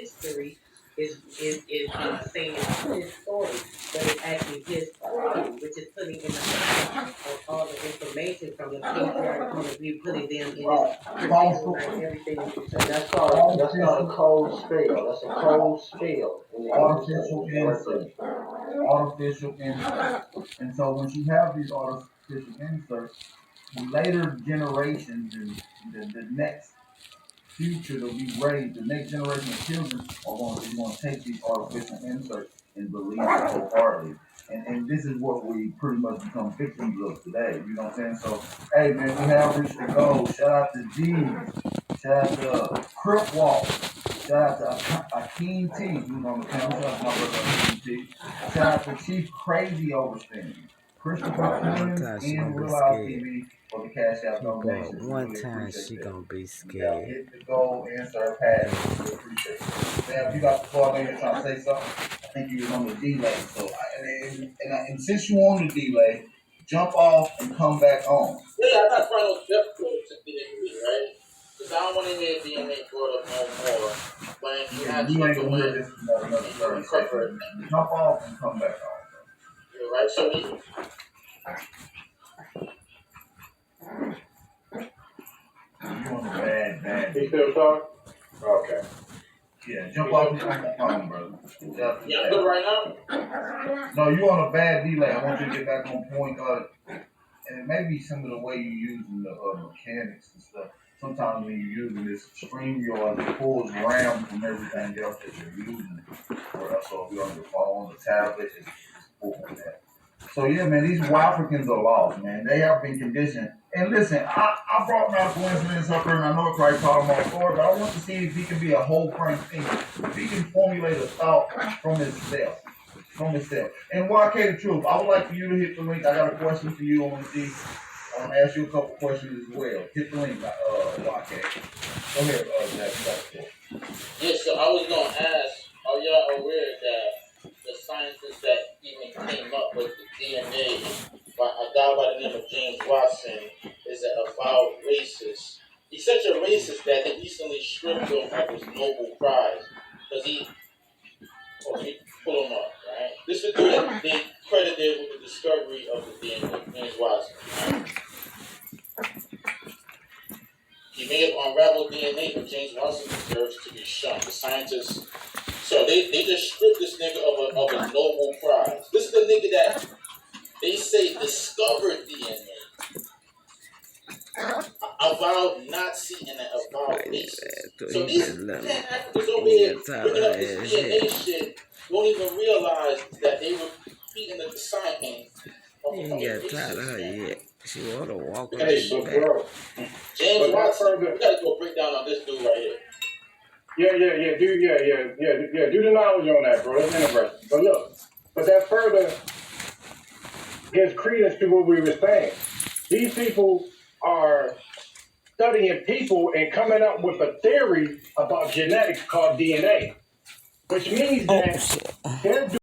history is saying his story, but it's actually his story, which is putting in the back of all the information from the patriarchal point of view, putting them in this particular everything. And that's not a cold spell. That's a cold spell. Artificial insert. Artificial insert. And so when you have these artificial inserts, the later generations and the next future that we raise, the next generation of children are going to take these artificial inserts and believe it wholeheartedly. And this is what we pretty much become victims of today. You know what I'm saying? So, hey, man, we have reached the goal. Shout out to G. Shout out to Crip Walk. Shout out to Akeem T, who's on the panel. Shout out to my brother Akeem T. Shout out to Chief Crazy Overspending. Christopher Clemens and Real Out TV for the Cash App donations. One Really time appreciate she that. gonna be You scared. hit the goal and surpass. We appreciate it. Sam, you got the floor. I know you're trying to say something. I think you was on the delay. So, and since you on the delay, jump off and come back on. Yeah, I got final difficulty to DNA, right? Because I don't want to hear DNA brought up no more. But if you have You ain't to gonna hear win, this for another 30 seconds. Jump off and come back on. right? So we, You on the bad. He still talking? Okay. Yeah, jump off and come back on, brother. yeah, I'm good right now. No, you on a bad delay. I want you to get back on point. And it may be some of the way you're using the mechanics and stuff. Sometimes when you're using this StreamYard, it pulls RAM from everything else that you're using. Or else, so if you're on your phone, the tablet, it's pulling that. So yeah, man, these Africans are lost, man. They have been conditioned. And listen, I brought my coincidence up here, and I know it probably caught him off guard, but I want to see if he can be a whole frame thinker. If he can formulate a thought from himself. And YK the Truth, I would like for you to hit the link. I got a question for you. I want to ask you a couple questions as well. Hit the link, YK. Go ahead, Jack. Yeah, so I was going to ask, are y'all aware that the scientists that even came up with the DNA, a guy by the name of James Watson, is an avowed racist? He's such a racist that they recently stripped him of his Nobel Prize because he pull him up, right? This is the they credited with the discovery of the DNA, James Watson. Right? He may have unraveled DNA, but James Watson deserves to be shot. The scientists, so they just stripped this nigga of a Nobel Prize. This is the nigga that they say discovered DNA. Avowed Nazi and an avowed racist. So these Africans over here looking up this DNA shit don't even realize that they were beating the science of You ain't got tired of her yet. She wanna walk on Hey, this but back. bro. James Watson, we gotta do a breakdown on this dude right here. Yeah. Do the knowledge on that, bro. That's interesting. But look, that further gives credence to what we were saying. These people are studying people and coming up with a theory about genetics called DNA, which means that they're